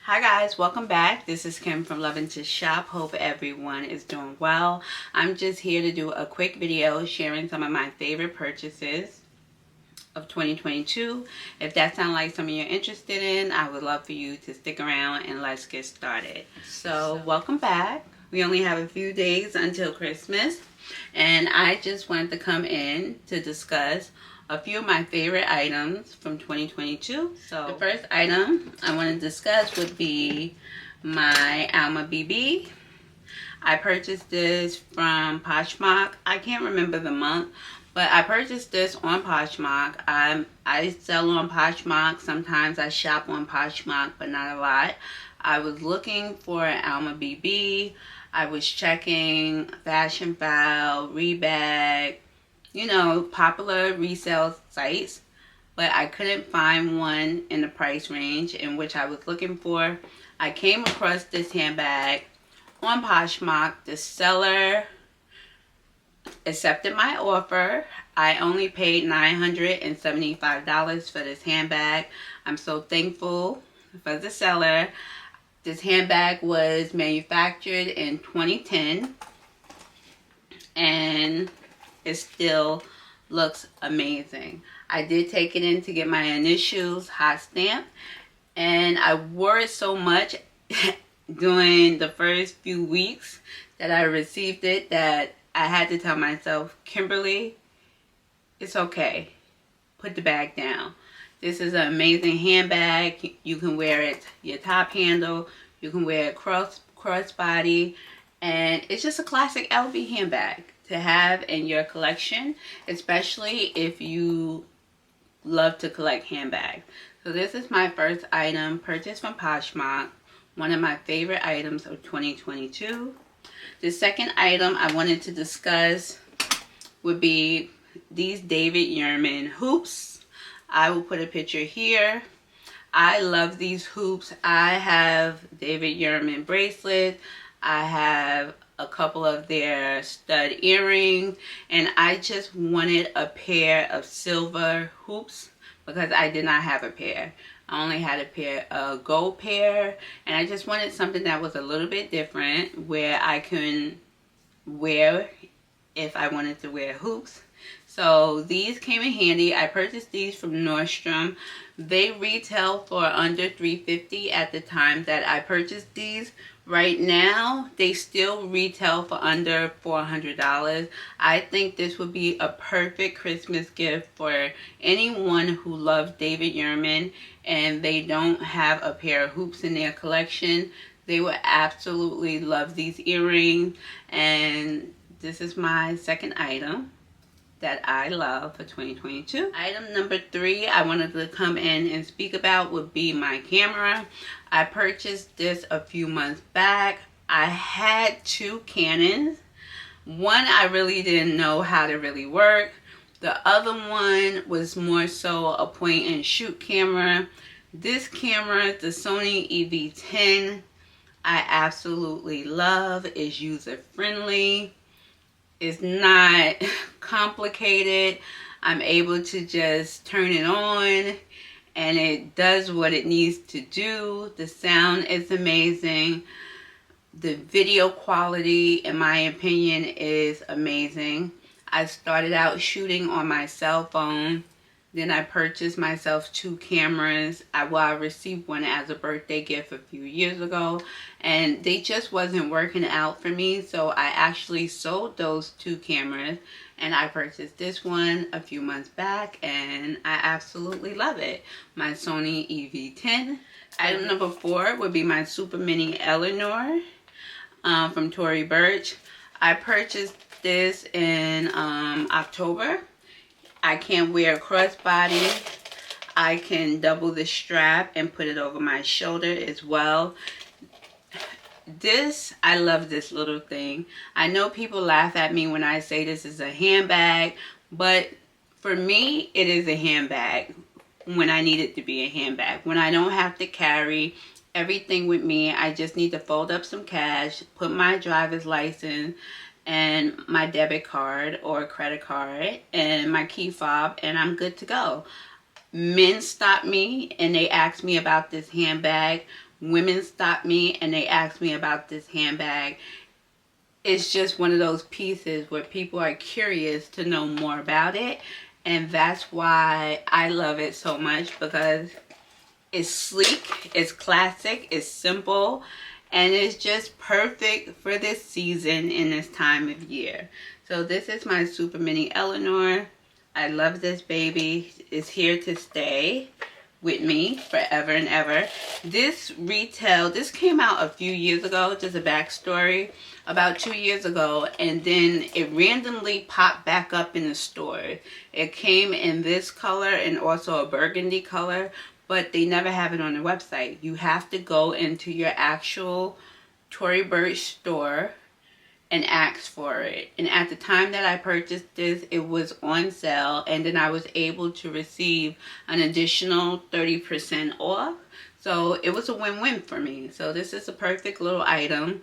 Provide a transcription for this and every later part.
Hi guys, welcome back. This is Kim from Loving to Shop. Hope everyone is doing well. I'm just here to do a quick video sharing some of my favorite purchases of 2022. If that sounds like something you're interested in, I would love for you to stick around and let's get started. So welcome back. We only have a few days until Christmas, and I just wanted to come in to discuss a few of my favorite items from 2022. So the first item I want to discuss would be my ALMA BB. I purchased this from POSHMARK. I can't remember the month, but I purchased this on POSHMARK. I sell on POSHMARK. Sometimes I shop on POSHMARK, but not a lot. I was looking for an ALMA BB. I was checking Fashion File, Rebag, you know, popular resale sites, but I couldn't find one in the price range in which I was looking for. I came across this handbag on Poshmark. The seller accepted my offer. I only paid $975 for this handbag. I'm so thankful for the seller. This handbag was manufactured in 2010 and it still looks amazing. I did take it in to get my initials hot stamped, and I wore it so much during the first few weeks that I received it that I had to tell myself, Kimberly, it's okay. Put the bag down. This is an amazing handbag. You can wear it your top handle. You can wear it crossbody, and it's just a classic LV handbag to have in your collection, especially if you love to collect handbags. So this is my first item purchased from Poshmark, one of my favorite items of 2022. The second item I wanted to discuss would be these David Yurman hoops. I will put a picture here. I love these hoops. I have David Yurman bracelets. I have a couple of their stud earrings, and I just wanted a pair of silver hoops because I did not have a pair. I only had a pair, a gold pair, and I just wanted something that was a little bit different where I can wear if I wanted to wear hoops. So these came in handy. I purchased these from Nordstrom. They retail for under $350 at the time that I purchased these. Right now, they still retail for under $400. I think this would be a perfect Christmas gift for anyone who loves David Yurman and they don't have a pair of hoops in their collection. They would absolutely love these earrings, and this is my second item that I love for 2022. Item number 3 I wanted to come in and speak about would be my camera. I purchased this a few months back. I had 2 Canons. One I really didn't know how to really work. The other one was more so a point and shoot camera. This camera, the SONY EV10, I absolutely love. It's user friendly. It's not complicated. I'm able to just turn it on and it does what it needs to do. The sound is amazing. The video quality, in my opinion, is amazing. I started out shooting on my cell phone. Then I purchased myself 2 cameras. I received one as a birthday gift a few years ago, and they just wasn't working out for me. So I actually sold those 2 cameras, and I purchased this one a few months back, and I absolutely love it. My Sony EV10. Item number 4 would be my Super Mini ELEANOR from Tory Burch. I purchased this in October. I can wear a crossbody. I can double the strap and put it over my shoulder as well. I love this little thing. I know people laugh at me when I say this is a handbag, but for me, it is a handbag when I need it to be a handbag. When I don't have to carry everything with me, I just need to fold up some cash, put my driver's license and my debit card or credit card and my key fob, and I'm good to go. Men stop me and they ask me about this handbag women stop me and they ask me about this handbag. It's just one of those pieces where people are curious to know more about it. And that's why I love it so much, because it's sleek, it's classic, it's simple, and it's just perfect for this season in this time of year. So this is my Super Mini ELEANOR. I love this baby. It's here to stay with me forever and ever. This came out a few years ago, just a backstory, about 2 years ago, and then it randomly popped back up in the store. It came in this color and also a burgundy color, but they never have it on the website. You have to go into your actual Tory Burch store and ask for it. And at the time that I purchased this, it was on sale, and then I was able to receive an additional 30% off. So it was a win-win for me. So this is a perfect little item,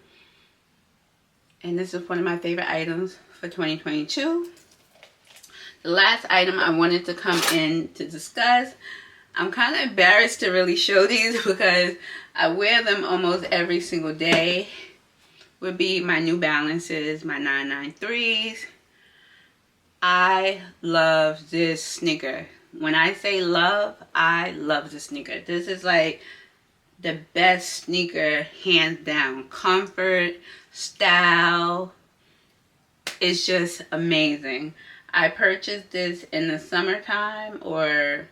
and this is one of my favorite items for 2022. The last item I wanted to come in to discuss, I'm kind of embarrassed to really show these because I wear them almost every single day, would be my New Balances, my 993s. I love this sneaker. When I say love, I love the sneaker. This is like the best sneaker, hands down. Comfort, style, it's just amazing. I purchased this in the summertime, or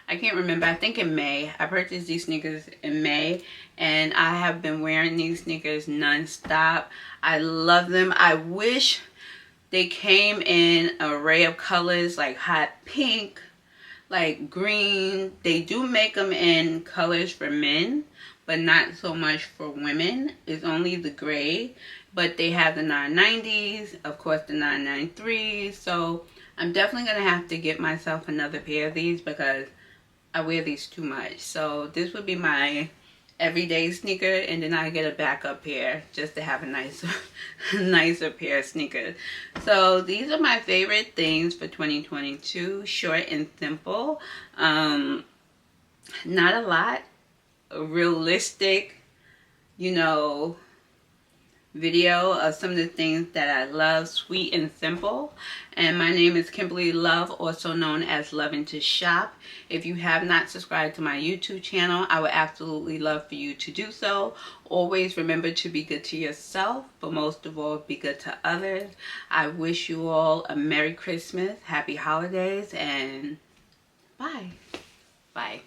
I can't remember, I think in May. I purchased these sneakers in May, and I have been wearing these sneakers non-stop. I love them. I wish they came in an array of colors, like hot pink, like green. They do make them in colors for men, but not so much for women. It's only the gray, but they have the 990s, of course the 993s. So I'm definitely going to have to get myself another pair of these because I wear these too much. So this would be my everyday sneaker, and then I get a backup pair just to have a nicer pair of sneakers. So these are my favorite things for 2022. Short and simple. Not a lot. Realistic, you know, video of some of the things that I love, sweet and simple. And my name is Kimberly Love, also known as Loving to Shop. If you have not subscribed to my YouTube channel, I would absolutely love for you to do so. Always remember to be good to yourself, but most of all, be good to others. I wish you all a Merry Christmas, Happy Holidays, and bye. Bye.